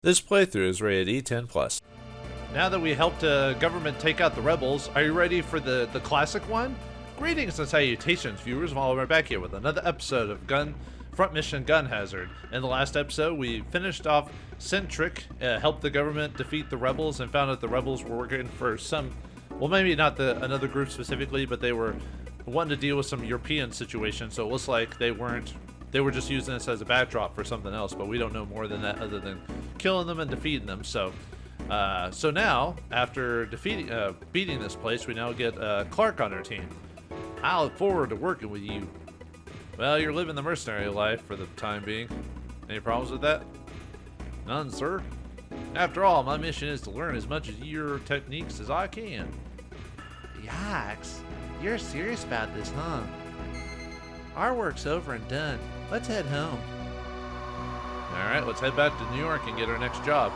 This playthrough is rated E10+. Now that we helped government take out the rebels, are you ready for the classic one? Greetings and salutations, viewers. We're back here with another episode of Front Mission Gun Hazard. In the last episode, we finished off Centric, helped the government defeat the rebels, and found out the rebels were working for some, well, maybe not another group specifically, but they were wanting to deal with some European situation. So it looks like they were just using this as a backdrop for something else, but we don't know more than that other than killing them and defeating them. So now, after beating this place, we now get Clark on our team. I look forward to working with you. Well, you're living the mercenary life for the time being. Any problems with that? None, sir. After all, my mission is to learn as much of your techniques as I can. Yikes. You're serious about this, huh? Our work's over and done. Let's head home. Alright, let's head back to New York and get our next job.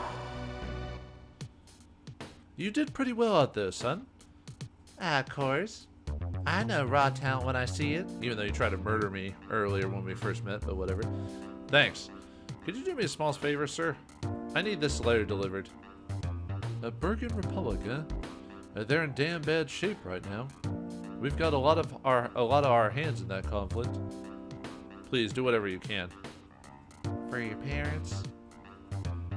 You did pretty well out there, son. Of course. I know raw talent when I see it. Even though you tried to murder me earlier when we first met, but whatever. Thanks. Could you do me a small favor, sir? I need this letter delivered. A Bergen Republic, huh? They're in damn bad shape right now. We've got a lot of our hands in that conflict. Please do whatever you can. For your parents?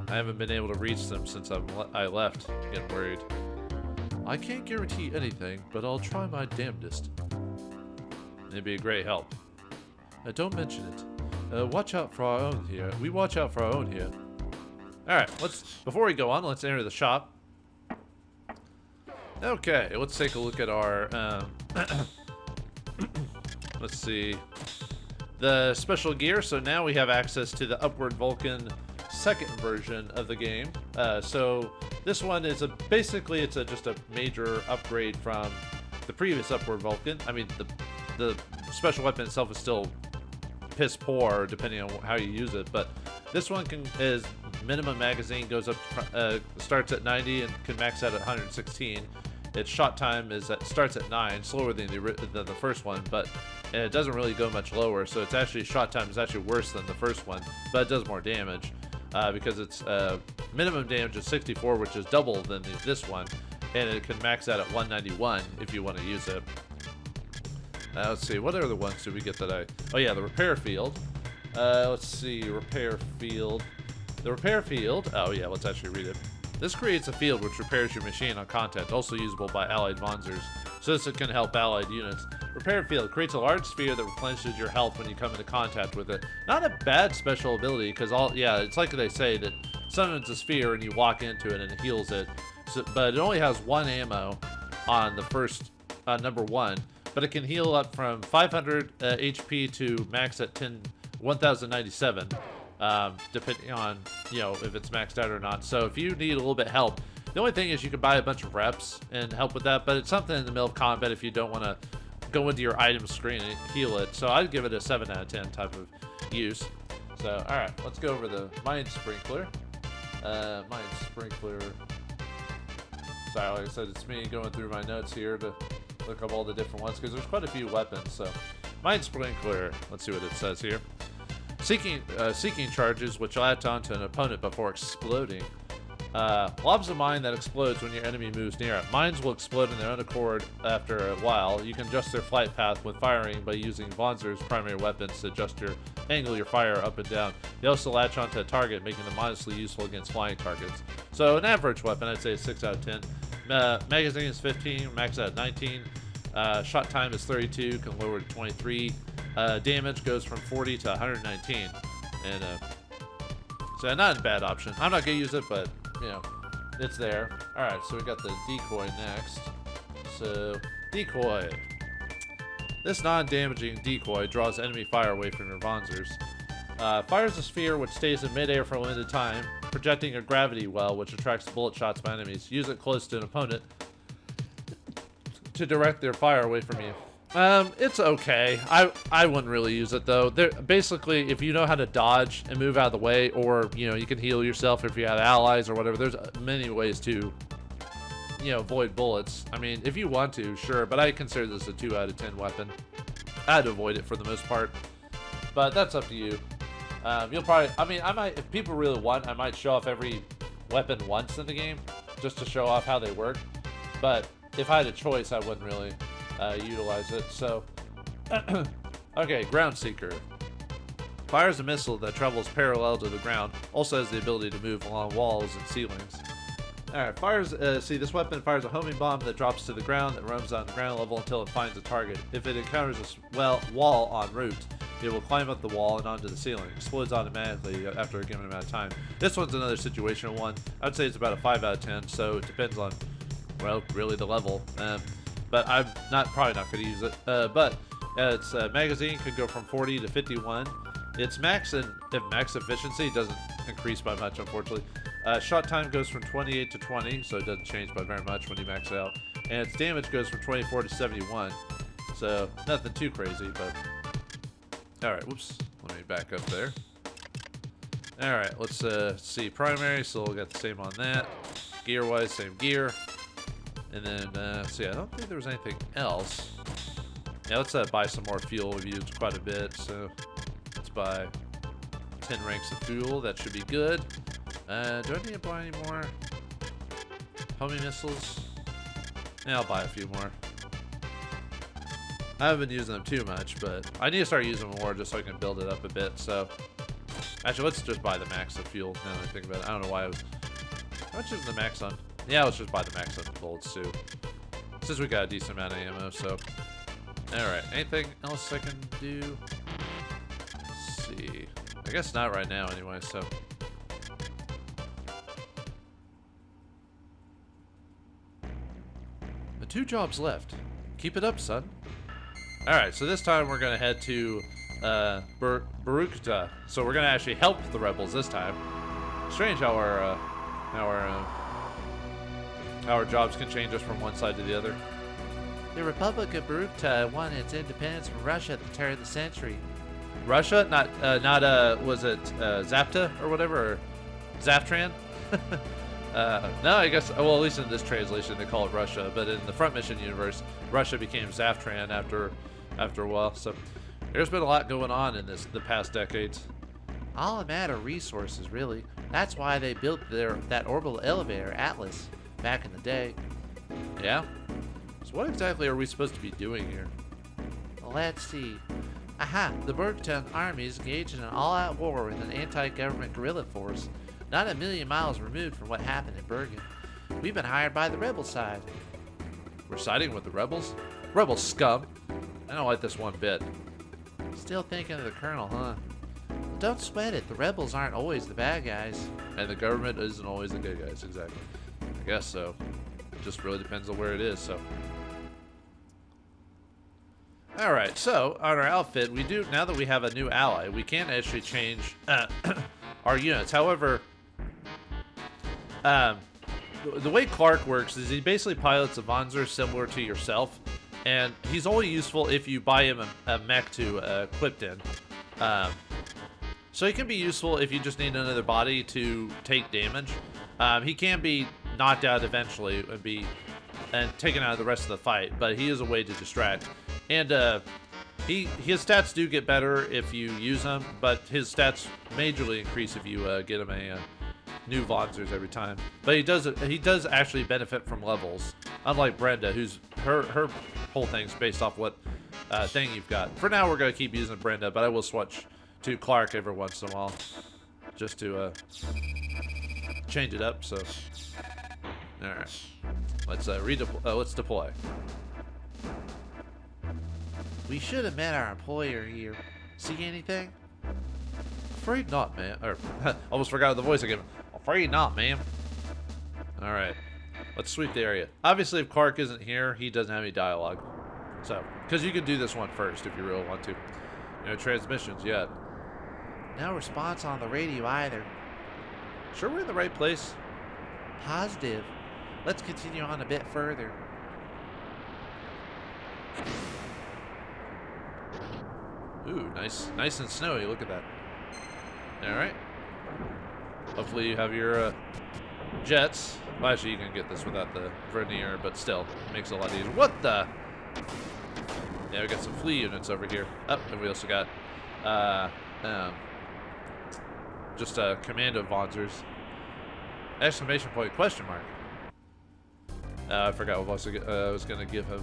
I haven't been able to reach them since I left. Getting worried. I can't guarantee anything, but I'll try my damnedest. It'd be a great help. Don't mention it. Watch out for our own here. We watch out for our own here. Alright, before we go on, let's enter the shop. Okay, let's take a look at our, let's see, the special gear. So now we have access to the Upward Vulcan second version of the game. So this one is basically just a major upgrade from the previous Upward Vulcan. I mean, the special weapon itself is still piss poor depending on how you use it, but this one is minimum magazine goes up, starts at 90 and can max out at 116. Its shot time starts at 9, slower than the first one, but it doesn't really go much lower. So shot time is actually worse than the first one, but it does more damage because its minimum damage is 64, which is double than this one, and it can max out at 191 if you want to use it. Let's see, what other ones do we get that oh yeah, the repair field. Let's see, repair field. The repair field, oh yeah, let's actually read it. This creates a field which repairs your machine on contact, also usable by allied monsters, so this can help allied units. Repair field creates a large sphere that replenishes your health when you come into contact with it. Not a bad special ability, because it's like they say that sometimes a sphere and you walk into it and it heals it, but it only has one ammo on the first number 1, but it can heal up from 500 HP to max at 1097. Depending on, if it's maxed out or not. So if you need a little bit of help, the only thing is you can buy a bunch of reps and help with that, but it's something in the middle of combat if you don't want to go into your item screen and heal it. So I'd give it a 7 out of 10 type of use. So, alright, let's go over the Mine Sprinkler. Sorry, like I said, it's me going through my notes here to look up all the different ones, because there's quite a few weapons. So, Mine Sprinkler, let's see what it says here. Seeking charges which latch onto an opponent before exploding. Lobs a mine that explodes when your enemy moves near it. Mines will explode in their own accord after a while. You can adjust their flight path when firing by using Vonzer's primary weapons to adjust your angle your fire up and down. They also latch onto a target, making them modestly useful against flying targets. So an average weapon, I'd say a 6 out of 10. Magazine is 15, max out at 19. Shot time is 32, can lower to 23. Damage goes from 40 to 119, and so not a bad option. I'm not gonna use it, but it's there. All right, so we got the decoy next. So decoy. This non-damaging decoy draws enemy fire away from your Vonzers. Fires a sphere which stays in midair for a limited time, projecting a gravity well which attracts bullet shots by enemies. Use it close to an opponent to direct their fire away from you. It's okay. I wouldn't really use it though. Basically, if you know how to dodge and move out of the way, or you can heal yourself if you have allies or whatever. There's many ways to avoid bullets. I mean, if you want to, sure, but I consider this a 2 out of 10 weapon. I'd avoid it for the most part, but that's up to you. You'll probably, I mean, I might, if people really want, I might show off every weapon once in the game, just to show off how they work. But if I had a choice, I wouldn't really utilize it. So, okay, Ground Seeker. Fires a missile that travels parallel to the ground. Also has the ability to move along walls and ceilings. Alright, fires, see, this weapon fires a homing bomb that drops to the ground that roams on the ground level until it finds a target. If it encounters a wall en route, it will climb up the wall and onto the ceiling. Explodes automatically after a given amount of time. This one's another situational one. I'd say it's about a 5 out of 10, so it depends on, well, really the level. But I'm probably not going to use it. But its magazine could go from 40 to 51. Its max efficiency doesn't increase by much, unfortunately. Shot time goes from 28 to 20, so it doesn't change by very much when you max it out. And its damage goes from 24 to 71, so nothing too crazy, but... Alright, whoops. Let me back up there. Alright, let's see. Primary, so we'll get the same on that. Gear-wise, same gear. And then, see, I don't think there was anything else. Yeah, let's buy some more fuel. We've used quite a bit, so let's buy 10 ranks of fuel. That should be good. Do I need to buy any more homing missiles? Yeah, I'll buy a few more. I haven't been using them too much, but I need to start using them more just so I can build it up a bit. So, actually, let's just buy the max of fuel now that I think about it. I don't know why I was... How much is the max on? Yeah, let's just buy the max on bullets too. Since we got a decent amount of ammo, so... Alright, anything else I can do? Let's see. I guess not right now anyway, so... The 2 jobs left. Keep it up, son. Alright, so this time we're gonna head to Barukuta. So we're gonna actually help the rebels this time. Strange how our jobs can change us from one side to the other. The Republic of Barukuta won its independence from Russia at the turn of the century. Russia? Was it Zapta or whatever? Or Zaftran? No, I guess, well, at least in this translation they call it Russia, but in the Front Mission universe, Russia became Zaftran after a while, so there's been a lot going on in the past decades. All a matter of resources, really. That's why they built that orbital elevator, Atlas, back in the day. Yeah? So what exactly are we supposed to be doing here? Let's see. Aha, the Barukutan army is engaged in an all-out war with an anti-government guerrilla force, not a million miles removed from what happened in Bergen. We've been hired by the rebel side. We're siding with the rebels? Rebel scum. I don't like this one bit. Still thinking of the colonel, huh? Don't sweat it. The rebels aren't always the bad guys. And the government isn't always the good guys, exactly. I guess so. It just really depends on where it is, so. Alright, so on our outfit, now that we have a new ally, we can actually change our units. However, the way Clark works is he basically pilots a Vanzer similar to yourself, and he's only useful if you buy him a mech to equip in. So he can be useful if you just need another body to take damage. He can be knocked out eventually and taken out of the rest of the fight, but he is a way to distract. And his stats do get better if you use him, but his stats majorly increase if you get him a new Vonzers every time. But he does actually benefit from levels, unlike Brenda, who's her whole thing's based off what thing you've got. For now, we're gonna keep using Brenda, but I will switch to Clark every once in a while, just to change it up. So, all right, let's deploy. We should have met our employer here. See anything? Afraid not, man. Or almost forgot the voice again. Afraid not, ma'am. All right, let's sweep the area. Obviously, if Clark isn't here, he doesn't have any dialogue. So, because you can do this one first if you really want to. No transmissions yet. No response on the radio either. Sure we're in the right place? Positive. Let's continue on a bit further. Ooh, nice and snowy. Look at that. All right. Hopefully you have your jets. Well, actually, you can get this without the vernier, but still, it makes it a lot easier. What the? Yeah, we got some flea units over here. Oh, and we also got just commando Vonzers. Exclamation point, question mark. I forgot what I was going to give him.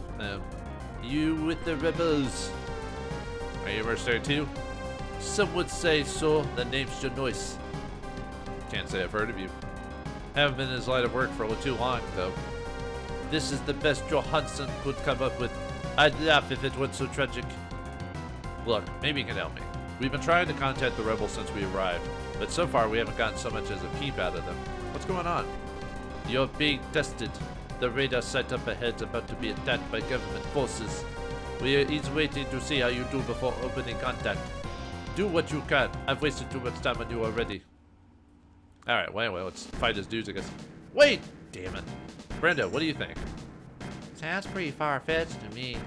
You with the rebels. Are you a mercenary too? Some would say so. The name's Janois. Can't say I've heard of you. Haven't been in his line of work for a little too long, though. This is the best Johansson could come up with. I'd laugh if it wasn't so tragic. Look, maybe you can help me. We've been trying to contact the rebels since we arrived, but so far we haven't gotten so much as a peep out of them. What's going on? You're being tested. The radar site up ahead is about to be attacked by government forces. He's waiting to see how you do before opening contact. Do what you can. I've wasted too much time on you already. Alright, well, anyway, let's fight his dudes, I guess. Wait! Damn it. Brenda, what do you think? Sounds pretty far-fetched to me.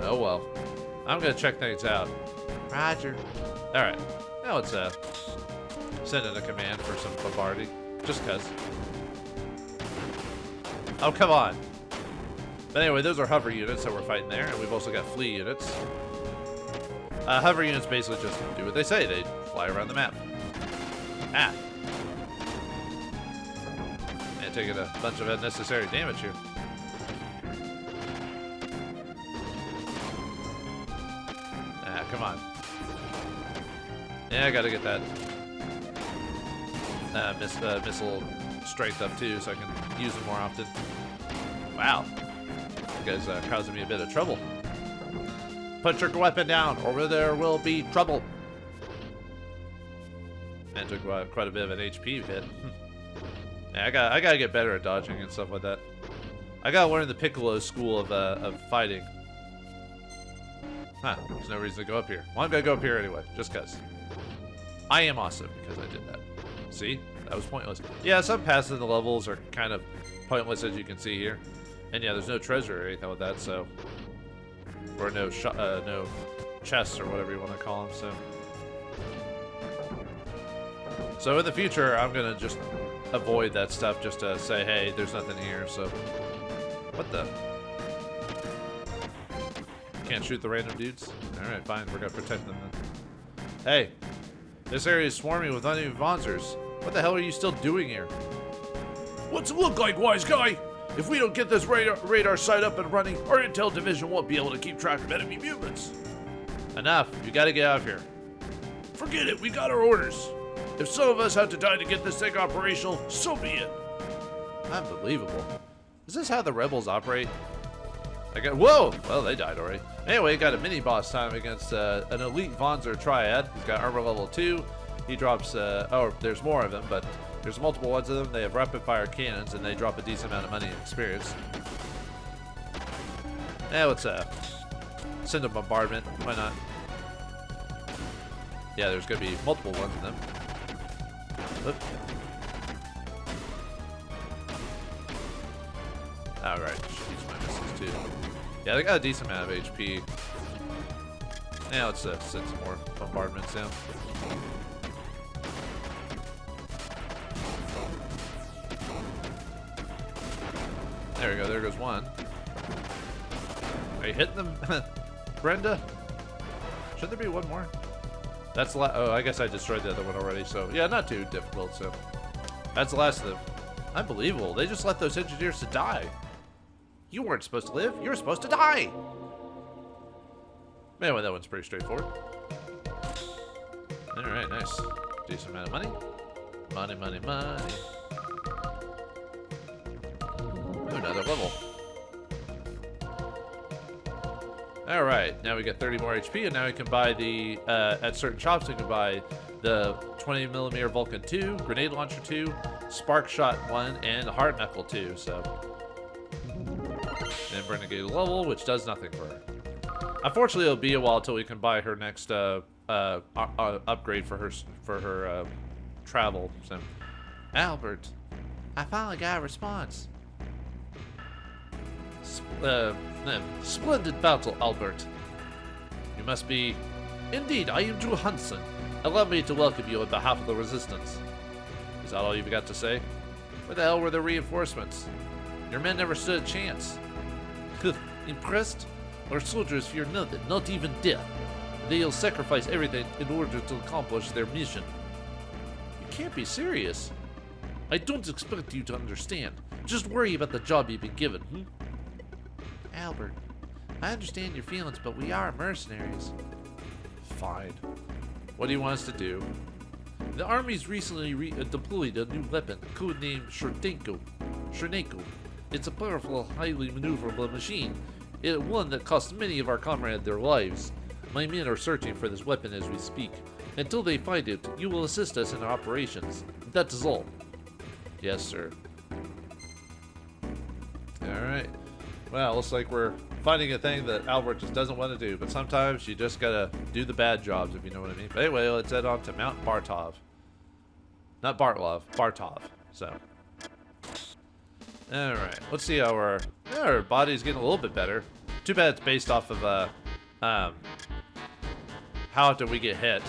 Oh well. I'm gonna check things out. Roger. Alright. Now let's send in a command for some bombarding. Just cuz. Oh, come on. But anyway, those are hover units that we're fighting there, and we've also got flee units. Hover units basically just do what they say. They fly around the map. Ah. And taking a bunch of unnecessary damage here. Ah, come on. Yeah, I gotta get that missile strength up too, so I can use them more often. Wow. You guys causing me a bit of trouble. Put your weapon down, or there will be trouble. And took quite a bit of an HP hit. Yeah, I gotta get better at dodging and stuff like that. I gotta learn the Piccolo school of fighting. Huh, there's no reason to go up here. Well, I'm gonna go up here anyway, just cause. I am awesome because I did that. See? That was pointless. Yeah, some passes in the levels are kind of pointless, as you can see here. And yeah, there's no treasure or anything with that, so... Or no chests or whatever you want to call them, so... So in the future, I'm gonna just avoid that stuff just to say, hey, there's nothing here, so... What the... Can't shoot the random dudes? Alright, fine, we're gonna protect them then. Hey! This area is swarming with enemy Vonzers. What the hell are you still doing here? What's it look like, wise guy? If we don't get this radar site up and running, our intel division won't be able to keep track of enemy mutants. Enough. You gotta get out of here. Forget it, we got our orders. If some of us have to die to get this thing operational, so be it. Unbelievable. Is this how the rebels operate? Whoa! Well, they died already. Anyway, got a mini-boss time against an elite Vonzer triad. He's got armor level 2. He drops, oh, there's more of them, but there's multiple ones of them. They have rapid-fire cannons, and they drop a decent amount of money and experience. Now let's send a bombardment. Why not? Yeah, there's going to be multiple ones of them. Oop. Alright, should use my missiles too. Yeah, they got a decent amount of HP. Now let's send some more bombardments down. There we go, there goes one. Are you hitting them, Brenda? Should there be one more? That's the last. Oh, I guess I destroyed the other one already, so yeah, not too difficult, so. That's the last of them. Unbelievable, they just let those engineers to die. You weren't supposed to live, you were supposed to die! Anyway, that one's pretty straightforward. Alright, nice. Decent amount of money. Money, money, money. Ooh, another level. Alright, now we got 30 more HP, and now we can buy the, at certain shops, we can buy the 20mm Vulcan 2, Grenade Launcher 2, Spark Shot 1, and Hard Knuckle 2, so. And Brenda gave a level, which does nothing for her. Unfortunately, it'll be a while until we can buy her next upgrade for her travel. So, Albert, I finally got a response. Splendid battle, Albert. You must be... Indeed, I am Drew Hansen. Allow me to welcome you on behalf of the Resistance. Is that all you've got to say? Where the hell were the reinforcements? Your men never stood a chance. Impressed? Our soldiers fear nothing, not even death. They'll sacrifice everything in order to accomplish their mission. can't be serious. I don't expect you to understand. Just worry about the job you've been given, Albert, I understand your feelings, but we are mercenaries. Fine. What do you want us to do? The Army's recently deployed a new weapon, codenamed Sherneko. It's a powerful, highly maneuverable machine. One that cost many of our comrades their lives. My men are searching for this weapon as we speak. Until they find it, you will assist us in our operations. That is all. Yes, sir. Alright. Well, looks like we're finding a thing that Albert just doesn't want to do, but sometimes you just gotta do the bad jobs, if you know what I mean. But anyway, let's head on to Mount Bartov. Not Bartlov, Bartov. So. Alright, let's see how our body's getting a little bit better. Too bad it's based off of, how often we get hit.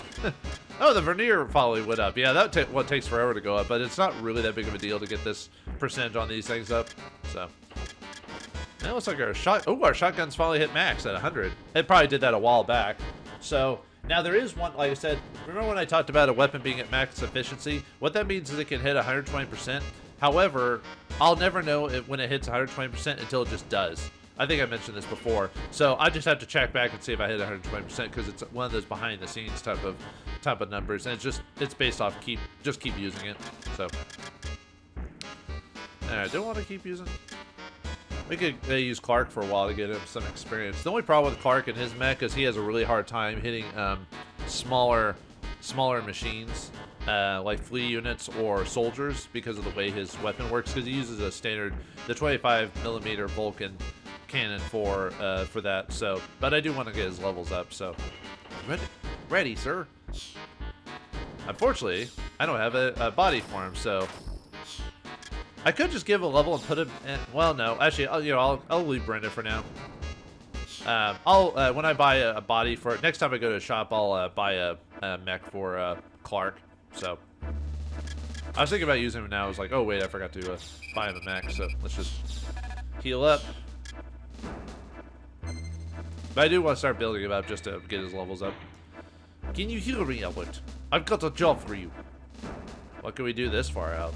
Oh, the vernier probably went up. Yeah, that takes forever to go up, but it's not really that big of a deal to get this percentage on these things up. So. Now it looks like our shotgun's finally hit max at 100. It probably did that a while back. So, now there is one, like I said, remember when I talked about a weapon being at max efficiency? What that means is it can hit 120%. However, I'll never know when it hits 120% until it just does. I think I mentioned this before. So I just have to check back and see if I hit 120% because it's one of those behind the scenes type of numbers. And it's based off just keep using it. So, alright, don't want to keep using. We could use Clark for a while to get him some experience. The only problem with Clark and his mech is he has a really hard time hitting smaller machines like flea units or soldiers because of the way his weapon works. Because he uses the 25mm Vulcan cannon for that. So, but I do want to get his levels up. So, ready, sir. Unfortunately, I don't have a body for him, so. I could just give a level and put him in. Well, no. Actually, I'll leave Brenda for now. When I buy a body for it, next time I go to a shop, I'll buy a mech for Clark. So I was thinking about using him now. I was like, oh wait, I forgot to buy him a mech. So let's just heal up. But I do want to start building him up just to get his levels up. Can you hear me, Albert? I've got a job for you. What can we do this far out?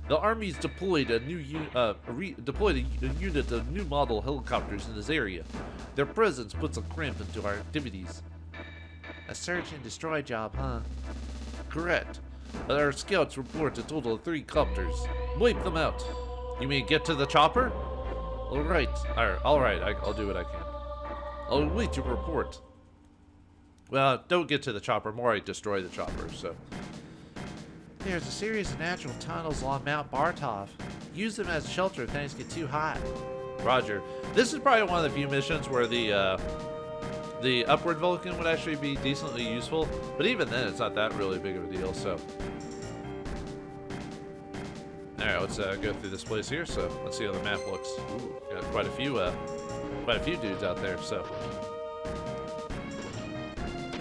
The Army's deployed a unit of new model helicopters in this area. Their presence puts a cramp into our activities. A search and destroy job, huh? Correct. Our scouts report a total of 3 copters. Wipe them out. You mean get to the chopper? All right. I'll do what I can. I'll await your report. Well, don't get to the chopper. More like destroy the chopper. So. There's a series of natural tunnels along Mount Bartov. Use them as shelter if things get too hot. Roger. This is probably one of the few missions where the upward Vulcan would actually be decently useful, but even then it's not that really big of a deal. So, all right, let's go through this place here. So let's see how the map looks. Ooh, got quite a few dudes out there. So.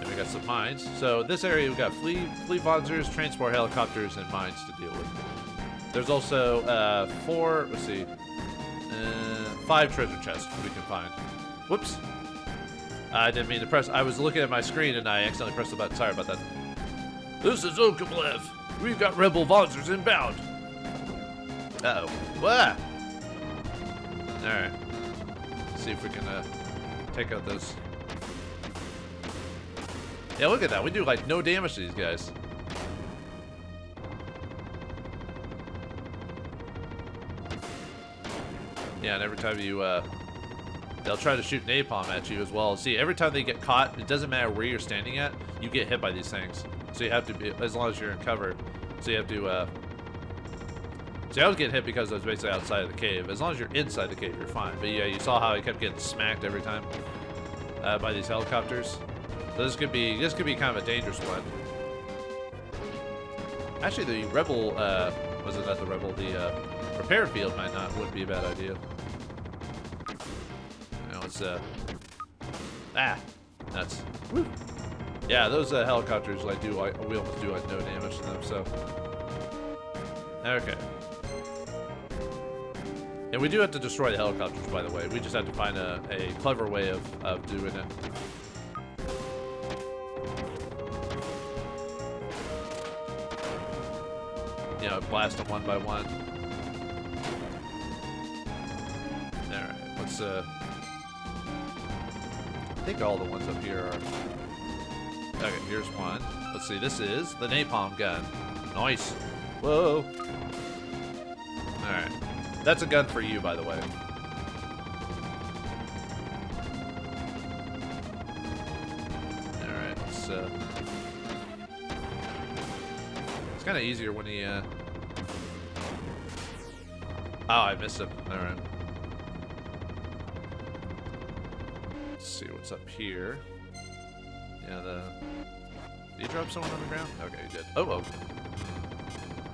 We got some mines. So this area we've got fleet bonzers, transport helicopters, and mines to deal with. There's also 5 treasure chests we can find. Whoops. I didn't mean to press. I was looking at my screen and I accidentally pressed the button. Sorry about that. This is Okablev. We've got rebel bonzers inbound. Uh-oh. What? Alright. See if we can take out those. Yeah, look at that. We do like no damage to these guys. Yeah, and every time you, they'll try to shoot napalm at you as well. See, every time they get caught, it doesn't matter where you're standing at, you get hit by these things. So you have to be, as long as you're in cover, so you have to, see, I was getting hit because I was basically outside of the cave. As long as you're inside the cave, you're fine. But yeah, you saw how I kept getting smacked every time by these helicopters. So this could be kind of a dangerous one. Actually, the rebel was it not the rebel? The repair field wouldn't be a bad idea. Now let's nuts. Woo. Yeah, those helicopters we almost do like no damage to them. So okay. And we do have to destroy the helicopters, by the way. We just have to find a clever way of doing it. you know, blast them one by one. All right, let's I think all the ones up here are. Okay, here's one. Let's see. This is the napalm gun. Nice. Whoa. All right, that's a gun for you, by the way. All right, let's. It's kind of easier when he. Oh, I missed him. All right. Let's see what's up here. Yeah, did you drop someone on the ground? Okay, you did. Oh.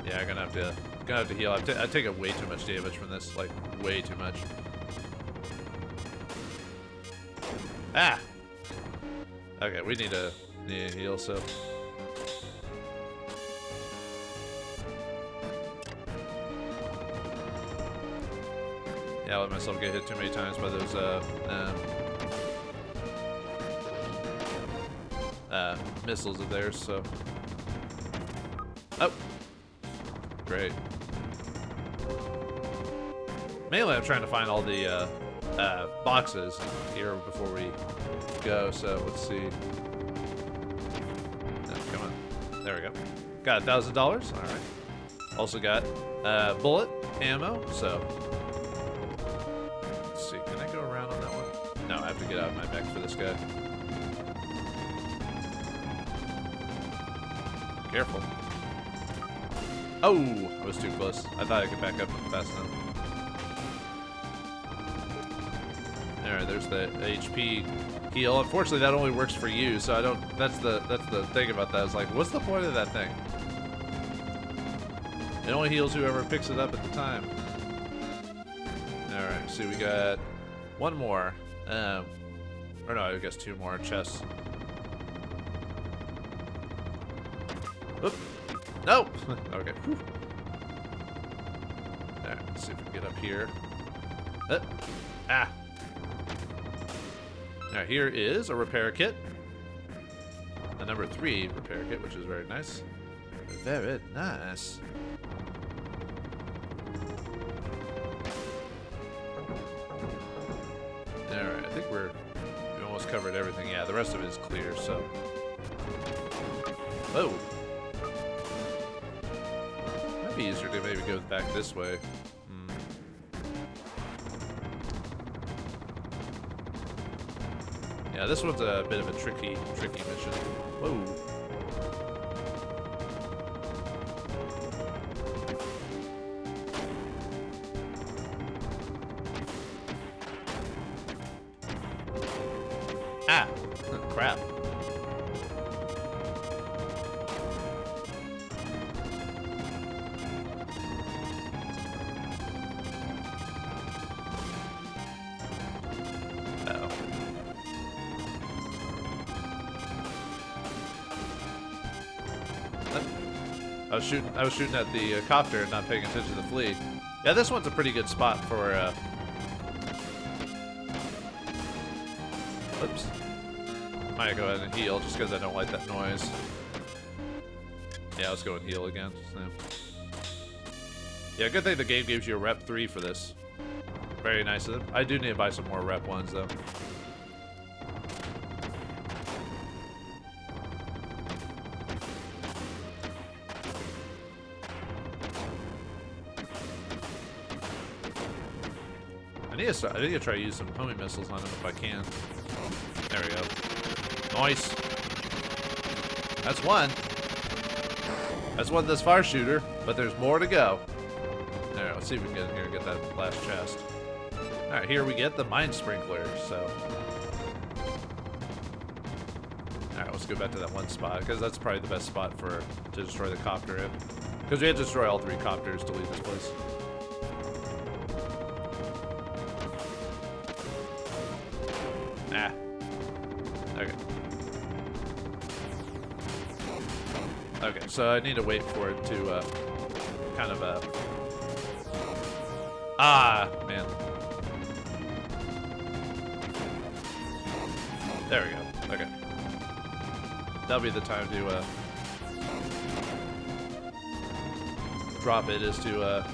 Yeah, I'm gonna have to heal. I take way too much damage from this, like way too much. Ah. Okay, we need to heal. So. Yeah, I let myself get hit too many times by those missiles of theirs, so. Oh! Great. Mainly I'm trying to find all the boxes here before we go, so let's see. Oh, come on. There we go. Got $1,000. Alright. Also got bullet ammo, so. Let's see. Can I go around on that one? No, I have to get out of my mech for this guy. Careful. Oh, I was too close. I thought I could back up fast enough. Alright, there's the HP heal. Unfortunately, that only works for you, so I don't. That's the thing about that. Is like, what's the point of that thing? It only heals whoever picks it up at the time. Alright, see, we got one more. Or no, I guess two more chests. Oop. Nope. Okay. Whew. Alright, let's see if we can get up here. Ah. Now here is a repair kit. The number 3 repair kit, which is very nice. Very nice. Alright, I think we almost covered everything. Yeah, the rest of it is clear, so. Oh. Might be easier to maybe go back this way. Yeah, this one's a bit of a tricky mission. Whoa. Ah! Crap. I was shooting at the copter and not paying attention to the flea. Yeah, this one's a pretty good spot for. Oops. Might go ahead and heal just because I don't like that noise. Yeah, let's go and heal again. Yeah, good thing the game gives you a rep 3 for this. Very nice of them. I do need to buy some more rep 1s though. I need to try to use some homing missiles on him if I can. There we go. Nice. That's one. That's one this far shooter, but there's more to go. Alright, let's see if we can get in here and get that last chest. Alright, here we get the mine sprinkler, so. Alright, let's go back to that one spot, because that's probably the best spot to destroy the copter in. Because we had to destroy all 3 copters to leave this place. Ah. Okay. Okay, so I need to wait for it to, kind of, Ah, man. There we go. Okay. That'll be the time to, drop it is to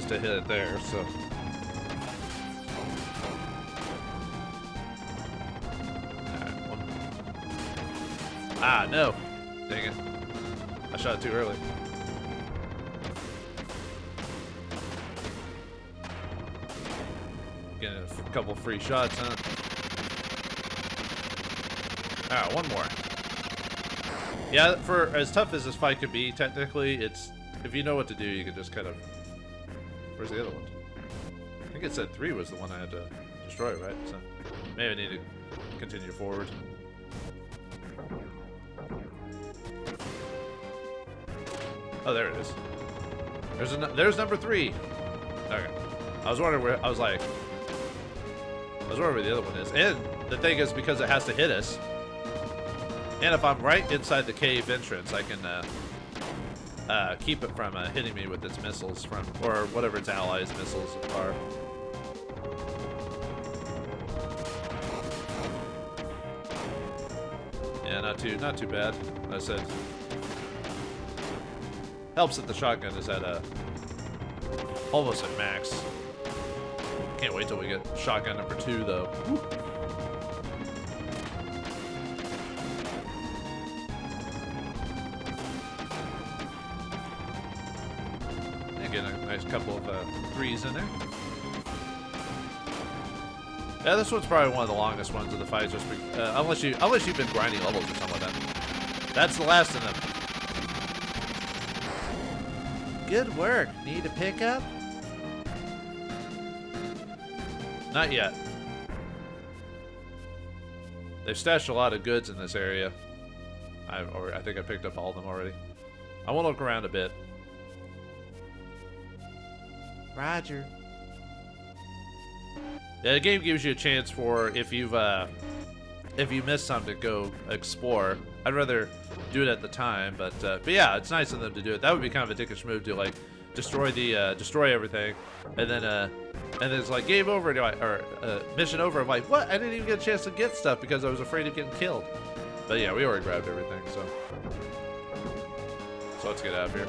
hit it there. So. Alright, one. Ah, no. Dang it. I shot it too early. Getting a couple free shots, huh? Alright, one more. Yeah, for as tough as this fight could be, technically, it's... If you know what to do, you can just kind of... Where's the other one? I think it said 3 was the one I had to destroy, right? So, maybe I need to continue forward. Oh, there it is. There's number 3. Okay. I was wondering where... I was wondering where the other one is. And the thing is, because it has to hit us, and if I'm right inside the cave entrance, I can keep it from hitting me with its missiles or whatever its allies' missiles are. Yeah, not too bad. I said, helps that the shotgun is at almost at max. Can't wait till we get shotgun number 2, though. Woo. And get a nice couple of 3s in there. Yeah, this one's probably one of the longest ones of the fights, just unless you've been grinding levels or something like that. That's the last of them. Good work. Need a pickup? Not yet. They've stashed a lot of goods in this area. I think I picked up all of them already. I want to look around a bit. Roger. Yeah, the game gives you a chance for if you miss something to go explore. I'd rather do it at the time, but yeah, it's nice of them to do it. That would be kind of a dickish move to like destroy everything, and then it's like game over, or mission over. I'm like, what? I didn't even get a chance to get stuff because I was afraid of getting killed. But yeah, we already grabbed everything, so let's get out of here.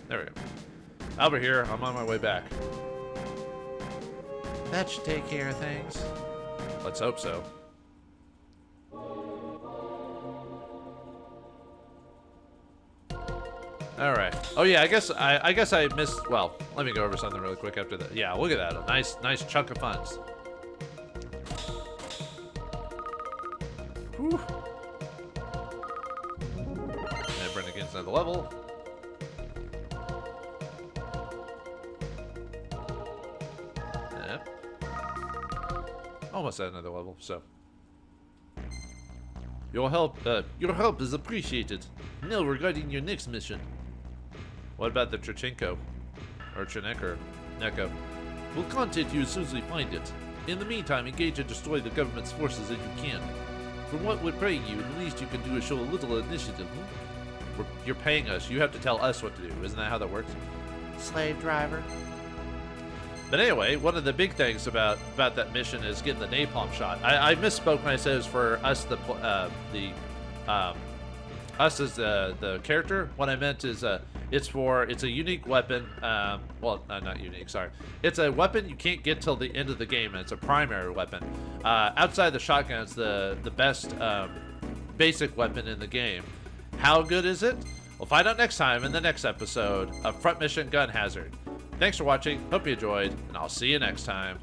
There we go. Over here. I'm on my way back. That should take care of things. Let's hope so. All right. Oh yeah, I guess I missed. Well, let me go over something really quick after that. Yeah, look at that. A nice chunk of funds. Whew. And bring against another level. Yep. Almost at another level. So. Your help is appreciated. Now regarding your next mission. What about the Trichenko? Or Neko? We'll contact you as soon as we find it. In the meantime, engage and destroy the government's forces as you can. From what we're paying you, the least you can do is show a little initiative. You're paying us. You have to tell us what to do. Isn't that how that works? Slave driver. But anyway, one of the big things about that mission is getting the napalm shot. I misspoke when I said it was for us, us as the character. What I meant is it's a unique weapon. Well, not unique. Sorry, it's a weapon you can't get till the end of the game, and it's a primary weapon. Outside the shotgun, it's the best basic weapon in the game. How good is it? We'll find out next time in the next episode of Front Mission Gun Hazard. Thanks for watching. Hope you enjoyed, and I'll see you next time.